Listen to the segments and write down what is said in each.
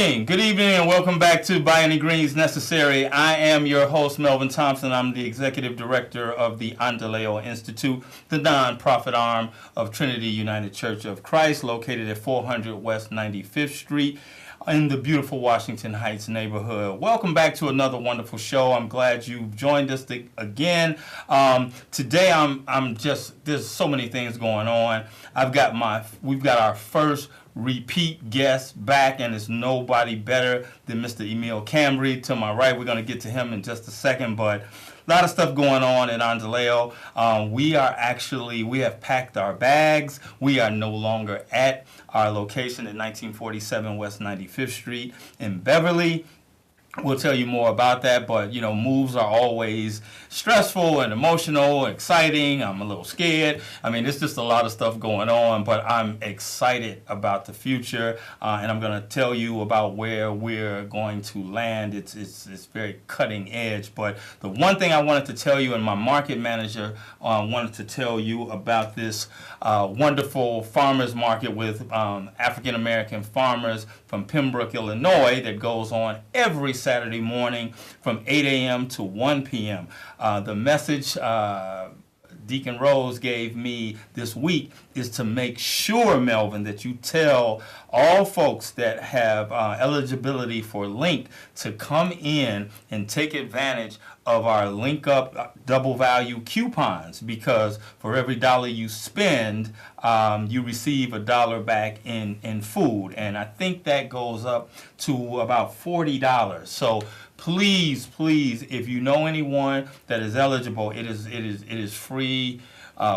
Good evening, and welcome back to By Any Greens Necessary. I am your host, Melvin Thompson. I'm the Executive Director of the Endeleo Institute, the non-profit arm of Trinity United Church of Christ, located at 400 West 95th Street in the beautiful Washington Heights neighborhood. Welcome back to another wonderful show. I'm glad you've joined us again. Today, there's so many things going on. We've got our first repeat guest back, and it's nobody better than Mr. Emile Camby to my right. We're going to get to him in just a second, but a lot of stuff going on at Endeleo. We have packed our bags. We are no longer at our location at 1947 West 95th Street in Beverly. We'll tell you more about that, but, moves are always stressful and emotional, exciting. I'm a little scared. There's just a lot of stuff going on, but I'm excited about the future, and I'm going to tell you about where we're going to land. It's very cutting edge, but the one thing I wanted to tell you, and my market manager wanted to tell you about this wonderful farmers market with African-American farmers from Pembroke, Illinois, that goes on every Saturday morning from 8 a.m. to 1 p.m. The message Deacon Rose gave me this week is to make sure, Melvin, that you tell all folks that have eligibility for Link to come in and take advantage of our Link Up double value coupons, because for every dollar you spend, you receive $1 back in food, and I think that goes up to about $40. So please, if you know anyone that is eligible, it is free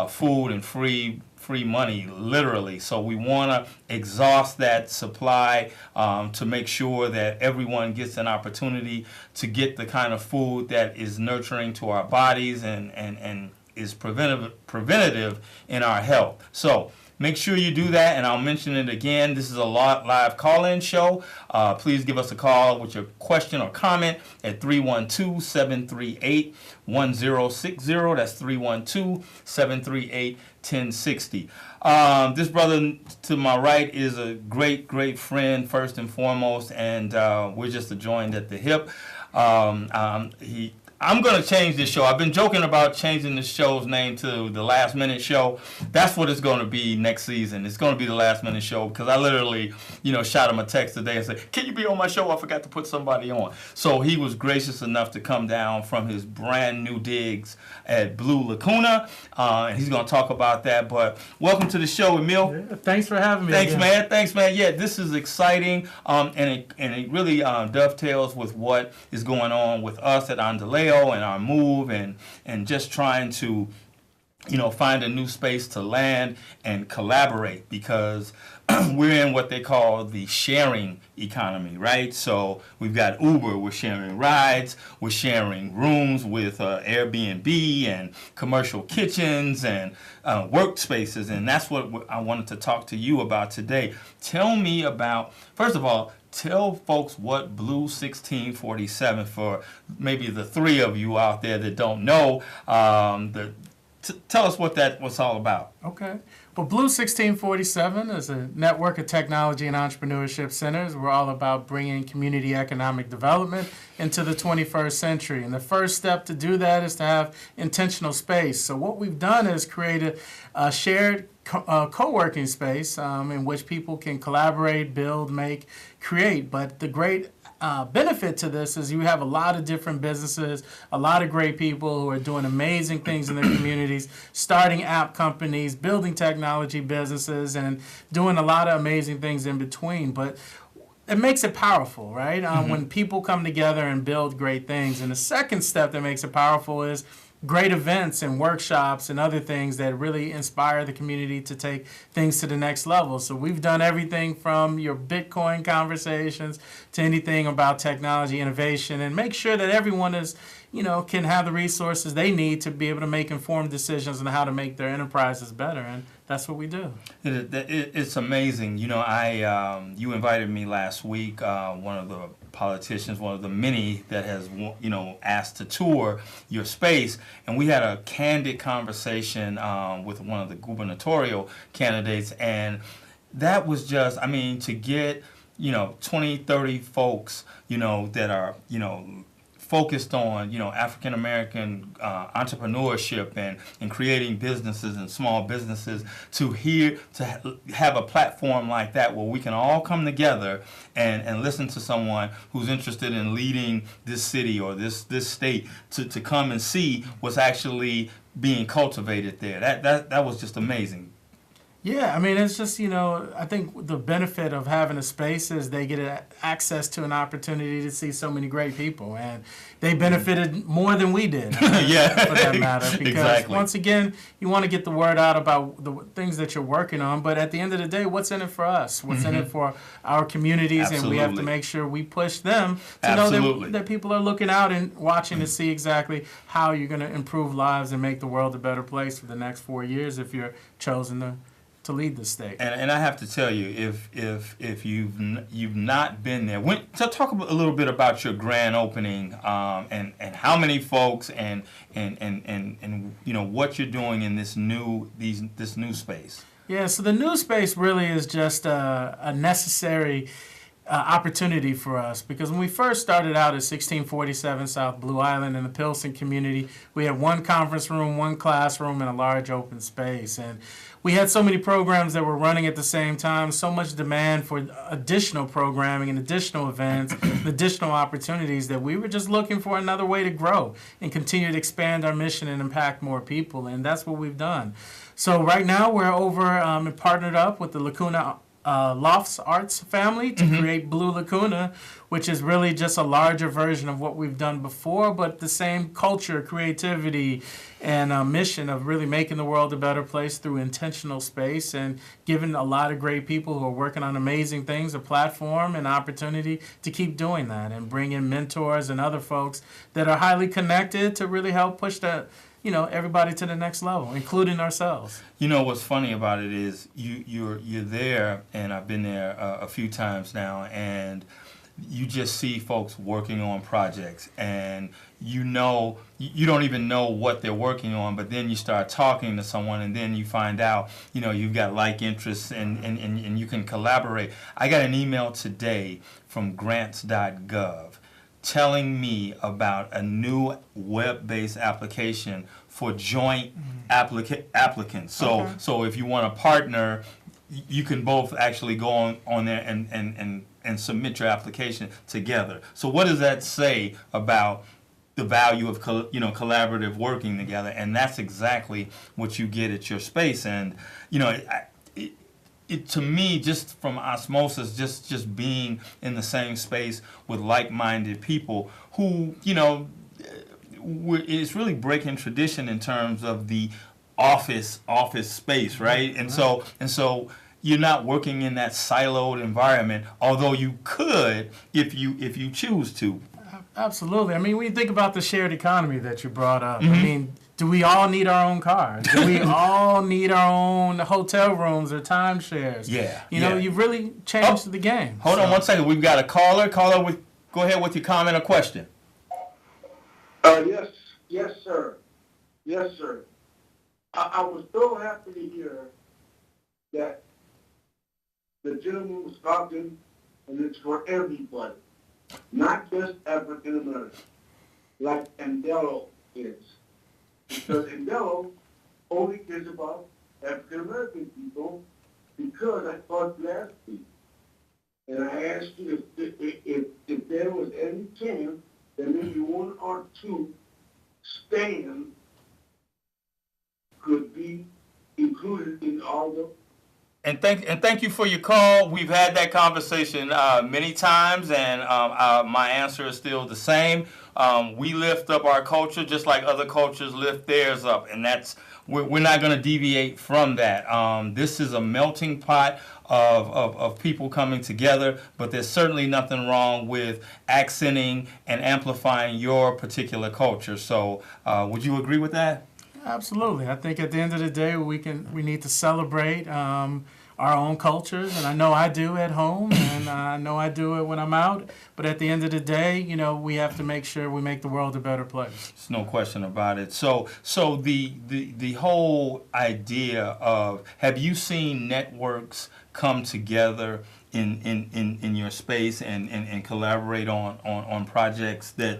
food and free money, literally. So we want to exhaust that supply to make sure that everyone gets an opportunity to get the kind of food that is nurturing to our bodies and is preventative in our health. So make sure you do that, and I'll mention it again. This is a live call-in show. Please give us a call with your question or comment at 312-738-1060. That's 312-738-1060. This brother to my right is a great friend, first and foremost, and we're just joined at the hip. I'm going to change this show. I've been joking about changing the show's name to the Last Minute Show. That's what it's going to be next season. It's going to be the Last Minute Show, because I literally, shot him a text today and said, "Can you be on my show? I forgot to put somebody on." So he was gracious enough to come down from his brand new digs at Blue Lacuna, and he's going to talk about that. But welcome to the show, Emile. Yeah, thanks for having me. Thanks, man. Yeah, this is exciting, and it really dovetails with what is going on with us at Endeleo and our move, and just trying to find a new space to land and collaborate, because we're in what they call the sharing economy, right? So we've got Uber, we're sharing rides, we're sharing rooms with Airbnb and commercial kitchens and workspaces, and that's what I wanted to talk to you about today. Tell me about, first of all, tell folks what Blue 1647, for maybe the three of you out there that don't know, tell us what's all about. Okay. Well, Blue 1647 is a network of technology and entrepreneurship centers. We're all about bringing community economic development into the 21st century. And the first step to do that is to have intentional space. So what we've done is created a shared co-working space in which people can collaborate, build, make, create. But the great benefit to this is you have a lot of different businesses, a lot of great people who are doing amazing things in their communities, starting app companies, building technology businesses, and doing a lot of amazing things in between. But it makes it powerful, right? When people come together and build great things. And the second step that makes it powerful is great events and workshops and other things that really inspire the community to take things to the next level. So we've done everything from your Bitcoin conversations to anything about technology innovation, and make sure that everyone is, can have the resources they need to be able to make informed decisions on how to make their enterprises better. And that's what we do. It's amazing. You invited me last week, one of the politicians, one of the many that has, asked to tour your space. And we had a candid conversation with one of the gubernatorial candidates. And that was just, to get 20, 30 folks, that are, focused on, African American entrepreneurship and creating businesses and small businesses, to have a platform like that where we can all come together and listen to someone who's interested in leading this city or this state to come and see what's actually being cultivated there. That was just amazing. Yeah, I mean, it's just, I think the benefit of having a space is they get access to an opportunity to see so many great people, and they benefited more than we did, yeah, for that matter. Because exactly. Once again, you want to get the word out about the things that you're working on, but at the end of the day, what's in it for us? What's in it for our communities? Absolutely. And we have to make sure we push them to Absolutely. know that people are looking out and watching to see exactly how you're going to improve lives and make the world a better place for the next 4 years if you're chosen to lead the state. And I have to tell you, if you've not been there, so talk a little bit about your grand opening, and how many folks and what you're doing in this new space. Yeah, so the new space really is just a necessary opportunity for us, because when we first started out at 1647 South Blue Island in the Pilsen community, we had one conference room, one classroom, and a large open space. And we had so many programs that were running at the same time, so much demand for additional programming and additional events, and additional opportunities, that we were just looking for another way to grow and continue to expand our mission and impact more people. And that's what we've done. So right now we're over and partnered up with the Lacuna Lofts Arts family to create Blue Lacuna, which is really just a larger version of what we've done before, but the same culture, creativity, and mission of really making the world a better place through intentional space, and giving a lot of great people who are working on amazing things a platform and opportunity to keep doing that, and bring in mentors and other folks that are highly connected to really help push everybody to the next level, including ourselves. What's funny about it is you're there, and I've been there a few times now, and you just see folks working on projects, and you don't even know what they're working on, but then you start talking to someone, and then you find out you've got like interests, and you can collaborate. I got an email today from grants.gov telling me about a new web-based application for joint applicants. So if you want to partner, you can both actually go on there and submit your application together. So what does that say about the value of collaborative working together? And that's exactly what you get at your space. And it to me, just from osmosis, just being in the same space with like-minded people who, it's really breaking tradition in terms of the office space, right? And so you're not working in that siloed environment, although you could if you choose to. Absolutely. I mean, when you think about the shared economy that you brought up, I mean, do we all need our own cars? Do we all need our own hotel rooms or timeshares? Yeah. You've really changed the game. Hold on one second. We've got a caller. Go ahead with your comment or question. Yes, sir. Yes, sir. I was so happy to hear that the gentleman was talking, and it's for everybody, not just African Americans, like Endeleo is. Because Endeleo only cares about African American people, because I talked last week, and I asked you if there was any chance that maybe one or two stands could be included in all the. And thank you for your call. We've had that conversation many times, and my answer is still the same. We lift up our culture just like other cultures lift theirs up, and we're not going to deviate from that. This is a melting pot of people coming together, but there's certainly nothing wrong with accenting and amplifying your particular culture. So would you agree with that? Absolutely. I think at the end of the day, we need to celebrate our own cultures, and I know I do at home, and I know I do it when I'm out. But at the end of the day, we have to make sure we make the world a better place. There's no question about it. So the whole idea of, have you seen networks come together in your space and collaborate on projects that,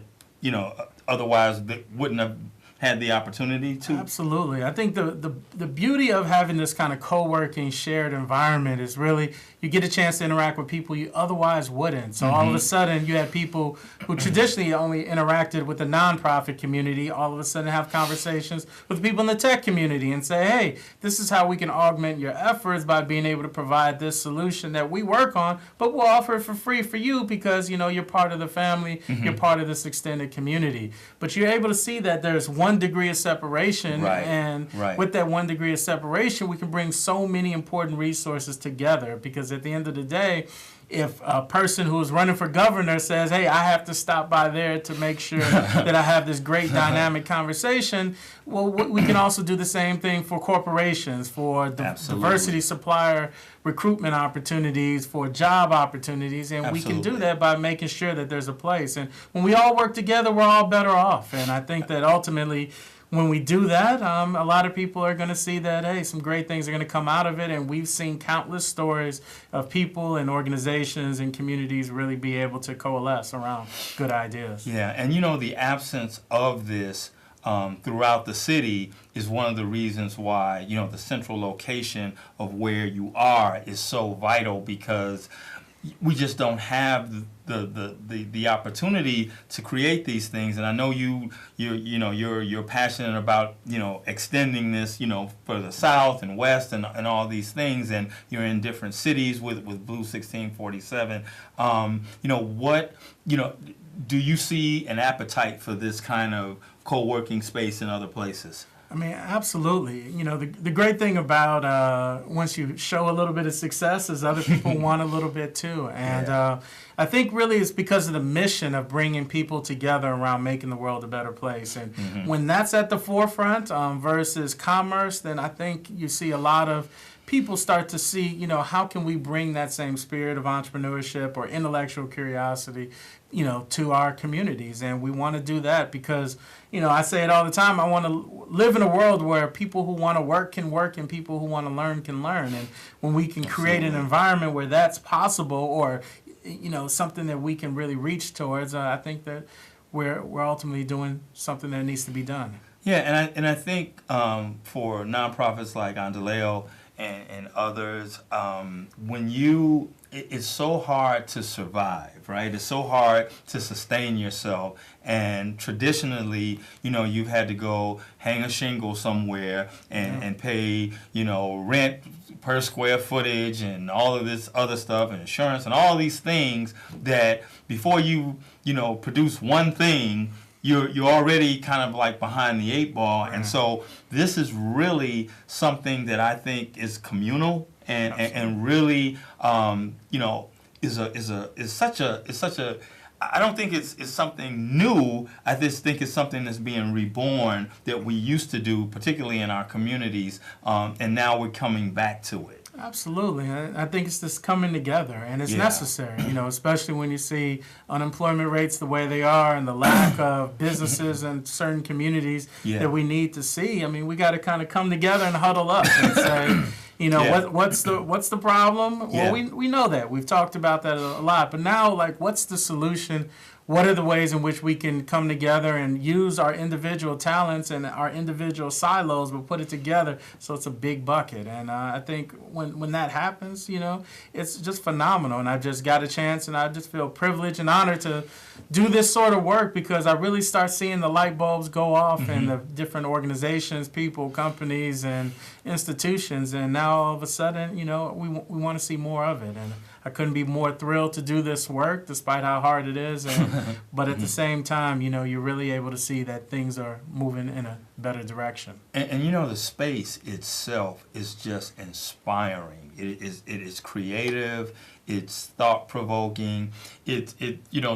otherwise that wouldn't have had the opportunity to? Absolutely. I think the beauty of having this kind of co-working shared environment is really you get a chance to interact with people you otherwise wouldn't. So all of a sudden you have people who traditionally only interacted with the nonprofit community all of a sudden have conversations with people in the tech community and say, hey, this is how we can augment your efforts by being able to provide this solution that we work on, but we'll offer it for free for you because, you're part of the family, you're part of this extended community. But you're able to see that there's one degree of separation, and with that 1 degree of separation, we can bring so many important resources together, because at the end of the day, if a person who is running for governor says, hey, I have to stop by there to make sure that I have this great dynamic conversation, well, we can also do the same thing for corporations, for diversity supplier recruitment opportunities, for job opportunities, and we can do that by making sure that there's a place. And when we all work together, we're all better off. And I think that ultimately, when we do that, a lot of people are going to see that, hey, some great things are going to come out of it. And we've seen countless stories of people and organizations and communities really be able to coalesce around good ideas. Yeah, and the absence of this throughout the city is one of the reasons why, the central location of where you are is so vital, because we just don't have the opportunity to create these things. And I know you're passionate about extending this for the South and West and all these things, and you're in different cities with Blue 1647. What do you see an appetite for this kind of co-working space in other places? I mean, absolutely. The great thing about once you show a little bit of success is other people want a little bit too. And I think really it's because of the mission of bringing people together around making the world a better place. And when that's at the forefront versus commerce, then I think you see a lot of people start to see, how can we bring that same spirit of entrepreneurship or intellectual curiosity, to our communities. And we want to do that because, I say it all the time, I want to live in a world where people who want to work and people who want to learn can learn. And when we can create an environment where that's possible, or, something that we can really reach towards, I think that we're ultimately doing something that needs to be done. Yeah, and I think for nonprofits like Endeleo and others, it's so hard to survive, right? It's so hard to sustain yourself. And traditionally, you've had to go hang a shingle somewhere and pay, rent per square footage and all of this other stuff and insurance and all these things that before you produce one thing, you're already kind of like behind the 8 ball. And so this is really something that I think is communal and really is such a I don't think it's something new. I just think it's something that's being reborn that we used to do, particularly in our communities, and now we're coming back to it. Absolutely. I think it's just coming together, and it's necessary, especially when you see unemployment rates the way they are and the lack of businesses in certain communities that we need to see. I mean, we got to kind of come together and huddle up and say, what's the problem? Well, we know that. We've talked about that a lot. But now, what's the solution? What are the ways in which we can come together and use our individual talents and our individual silos, but put it together so it's a big bucket? And I think when that happens, it's just phenomenal. And I've just got a chance, and I just feel privileged and honored to do this sort of work, because I really start seeing the light bulbs go off in the different organizations, people, companies, and institutions. And now all of a sudden, we want to see more of it. And I couldn't be more thrilled to do this work, despite how hard it is. But at the same time, you're really able to see that things are moving in a better direction. And the space itself is just inspiring. It is creative. It's thought provoking.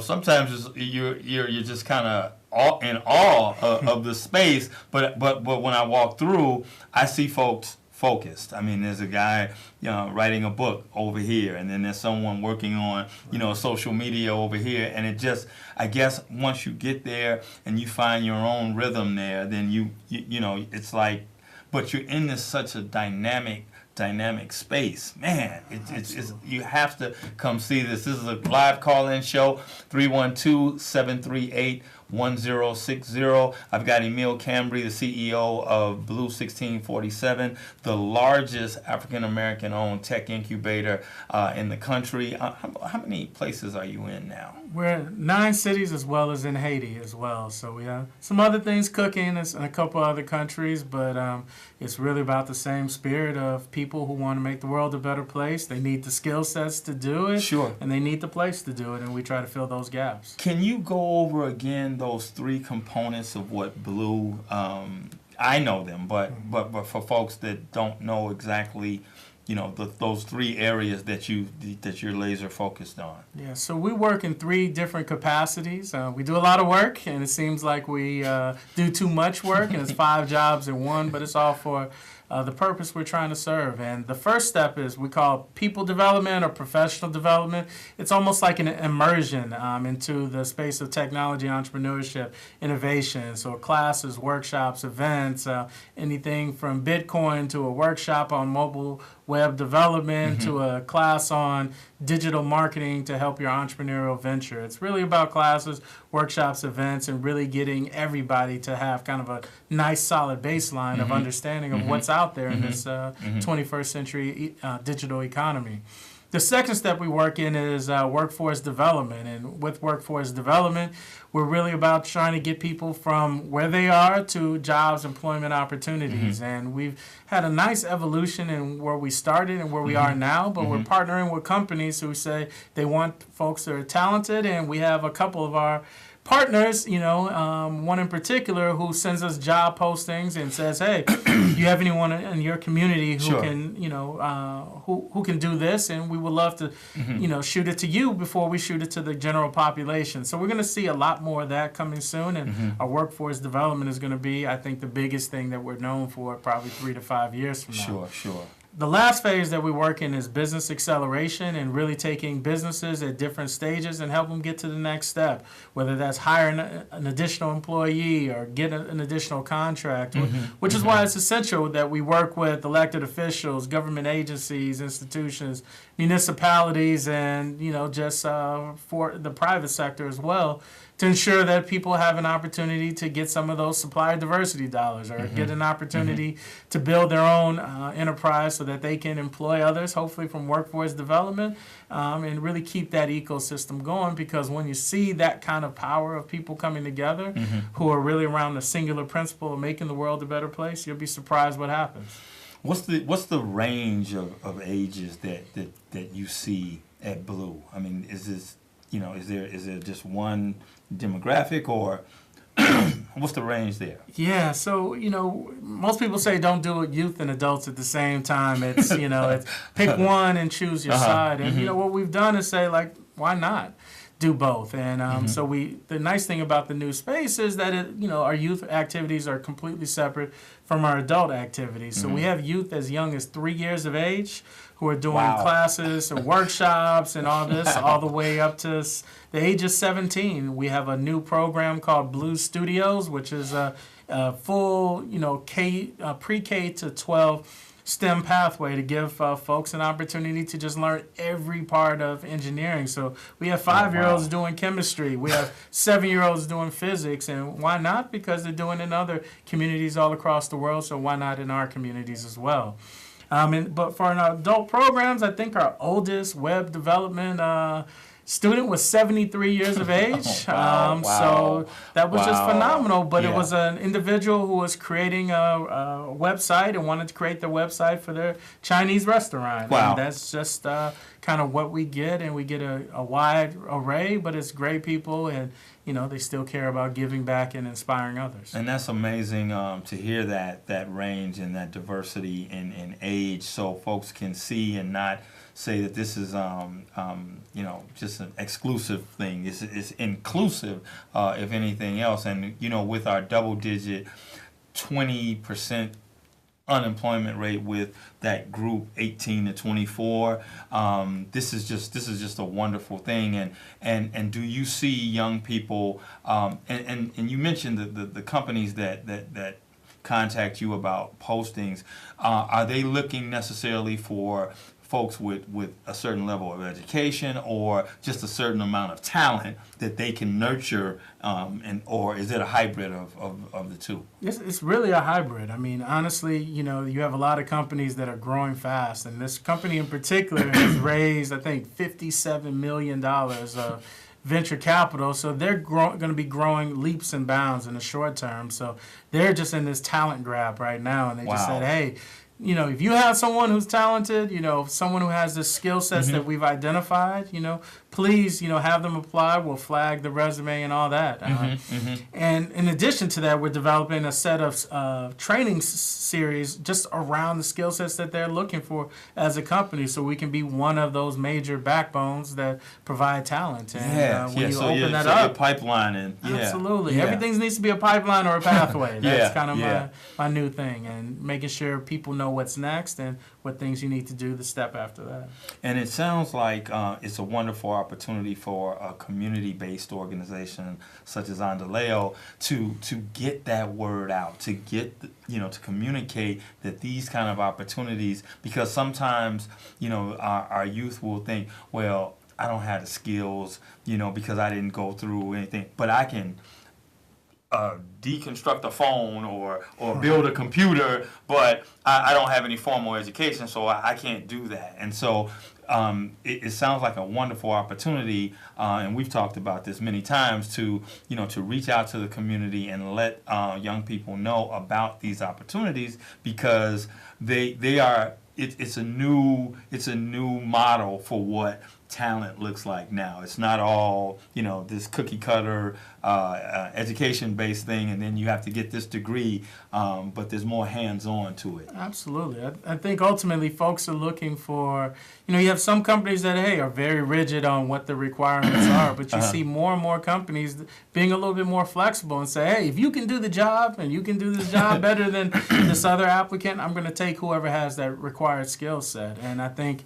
Sometimes you're just kind of in awe of the space. But when I walk through, I see folks focused. I mean, there's a guy, writing a book over here, and then there's someone working on, social media over here, and it just, I guess, once you get there and you find your own rhythm there, then you it's like, but you're in such a dynamic dynamic space. Man, it's you have to come see this. This is a live call-in show, 312-738-1060. I've got Emile Camby, the CEO of Blue 1647, the largest African-American owned tech incubator in the country. How many places are you in now? We're in 9 cities as well as in Haiti as well. So we have some other things cooking in a couple other countries, but it's really about the same spirit of people who want to make the world a better place. They need the skill sets to do it, Sure, and they need the place to do it, and we try to fill those gaps. Can you go over again those 3 components of what Blue? I know them, but for folks that don't know exactly, those 3 areas that you're laser focused on. Yeah, so we work in 3 different capacities. We do a lot of work, and it seems like we do too much work, and it's 5 jobs in one, but it's all for the purpose we're trying to serve. And the first step is we call people development or professional development. It's almost like an immersion into the space of technology, entrepreneurship, innovation. So classes, workshops, events, anything from Bitcoin to a workshop on mobile web development to a class on digital marketing to help your entrepreneurial venture. It's really about classes, workshops, events, and really getting everybody to have kind of a nice solid baseline of understanding of what's out there in this 21st century digital economy. The second step we work in is workforce development. And with workforce development, we're really about trying to get people from where they are to jobs, employment opportunities. And we've had a nice evolution in where we started and where we are now, but we're partnering with companies who say they want folks that are talented, and we have a couple of our partners, one in particular who sends us job postings and says, "Hey, you have anyone in your community who can, who can do this?" And we would love to, shoot it to you before we shoot it to the general population. So we're going to see a lot more of that coming soon, and our workforce development is going to be, I think, the biggest thing that we're known for probably 3 to 5 years from now. Sure. The last phase that we work in is business acceleration and really taking businesses at different stages and help them get to the next step, whether that's hiring an additional employee or get an additional contract, which is why it's essential that we work with elected officials, government agencies, institutions, municipalities, and, just for the private sector as well, to ensure that people have an opportunity to get some of those supplier diversity dollars or get an opportunity to build their own enterprise so that they can employ others, hopefully from workforce development, and really keep that ecosystem going. Because when you see that kind of power of people coming together who are really around the singular principle of making the world a better place, you'll be surprised what happens. What's the range of ages that you see at Blue? I mean, is this, is there just one demographic, or what's the range there? Yeah, so, most people say don't do it youth and adults at the same time. It's, it's pick one and choose your side. And, what we've done is say, like, why not do both? And so the nice thing about the new space is that, our youth activities are completely separate from our adult activities. So we have youth as young as 3 years of age who are doing classes and workshops and all this, all the way up to the age of 17. We have a new program called Blue Studios, which is a full, pre-K to 12 STEM pathway to give folks an opportunity to just learn every part of engineering. So we have 5-year-olds doing chemistry. We have 7-year-olds doing physics. And why not? Because they're doing it in other communities all across the world. So why not in our communities as well? But for our adult programs, I think our oldest web development student was 73 years of age. So that was just phenomenal. But it was an individual who was creating a website and wanted to create the website for their Chinese restaurant. And that's just kind of what we get. And we get a wide array, but it's great people. And, they still care about giving back and inspiring others. And that's amazing to hear that range and that diversity in age, so folks can see and not say that this is just an exclusive thing. It's inclusive, if anything else. And with our double-digit 20% unemployment rate with that group 18 to 24, this is just a wonderful thing. And do you see young people? And you mentioned the companies that contact you about postings, are they looking necessarily for folks with a certain level of education or just a certain amount of talent that they can nurture, or is it a hybrid of the two? It's really a hybrid. I mean, honestly, you have a lot of companies that are growing fast, and this company in particular has raised, I think, $57 million of venture capital, so they're going to be growing leaps and bounds in the short term. So they're just in this talent grab right now, and they just said, hey, if you have someone who's talented, someone who has the skill sets that we've identified, please, have them apply. We'll flag the resume and all that. And in addition to that, we're developing a set of training series just around the skill sets that they're looking for as a company, so we can be one of those major backbones that provide talent. And when you open that up, your pipeline and absolutely, everything needs to be a pipeline or a pathway. That's kind of my new thing, and making sure people know what's next and what things you need to do the step after that. And it sounds like it's a wonderful opportunity for a community-based organization such as Endeleo to get that word out, to get to communicate that these kind of opportunities, because sometimes our youth will think, well, I don't have the skills, because I didn't go through anything, but I can deconstruct a phone or build a computer, but I don't have any formal education, so I can't do that. And so it sounds like a wonderful opportunity, and we've talked about this many times, to reach out to the community and let young people know about these opportunities, because they are it's a new model for what talent looks like now. It's not all this cookie cutter education based thing, and then you have to get this degree, but there's more hands on to it. Absolutely. I think ultimately folks are looking for, you have some companies that are very rigid on what the requirements are, but you see more and more companies being a little bit more flexible and say, hey, if you can do the job and you can do this job better than this other applicant, I'm going to take whoever has that required skill set. And I think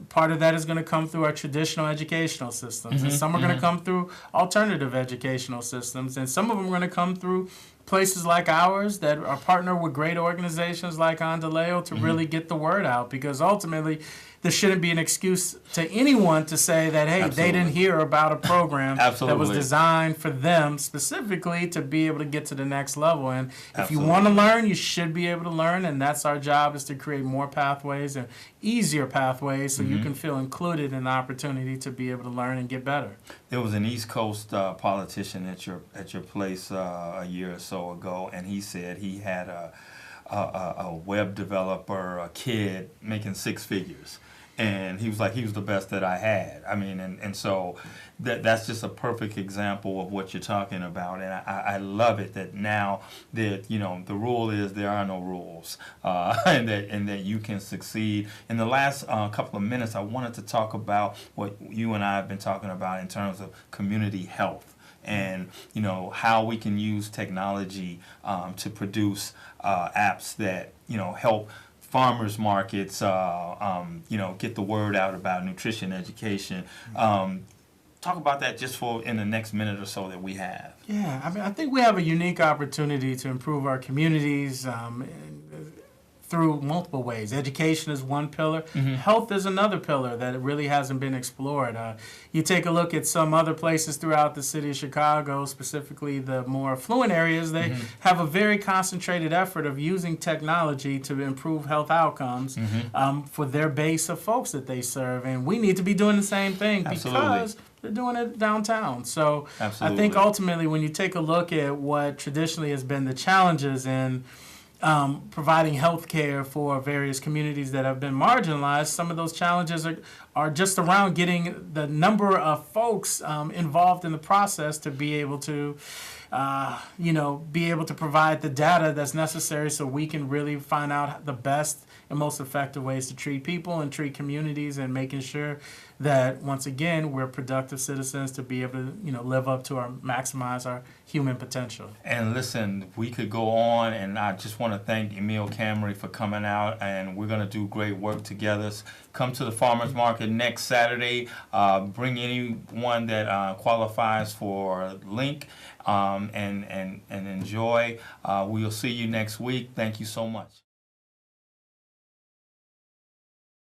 part of that is going to come through our traditional educational systems, and some are going to come through alternative educational systems, and some of them are going to come through places like ours that are partnered with great organizations like Endeleo to really get the word out, because ultimately there shouldn't be an excuse to anyone to say that, hey, they didn't hear about a program that was designed for them specifically to be able to get to the next level. And if you want to learn, you should be able to learn, and that's our job, is to create more pathways and easier pathways so you can feel included in the opportunity to be able to learn and get better. There was an East Coast politician at your place a year or so ago, and he said he had a web developer, a kid making six figures. And he was like, he was the best that I had. I mean, and so that's just a perfect example of what you're talking about. And I love it that now that, the rule is there are no rules, and that you can succeed. In the last couple of minutes, I wanted to talk about what you and I have been talking about in terms of community health, and how we can use technology to produce apps that help farmers markets, get the word out about nutrition education. Talk about that just in the next minute or so that we have. Yeah, I mean, I think we have a unique opportunity to improve our communities through multiple ways. Education is one pillar. Health is another pillar that really hasn't been explored. You take a look at some other places throughout the city of Chicago, specifically the more affluent areas, they have a very concentrated effort of using technology to improve health outcomes for their base of folks that they serve. And we need to be doing the same thing because they're doing it downtown. So I think ultimately when you take a look at what traditionally has been the challenges in providing health care for various communities that have been marginalized, some of those challenges are just around getting the number of folks involved in the process to be able to provide the data that's necessary so we can really find out the best and most effective ways to treat people and treat communities, and making sure that, once again, we're productive citizens to be able to, live up to maximize our human potential. And listen, we could go on, and I just want to thank Emile Camby for coming out, and we're going to do great work together. Come to the farmers market market next Saturday. Bring anyone that qualifies for link and enjoy. We'll see you next week. Thank you so much.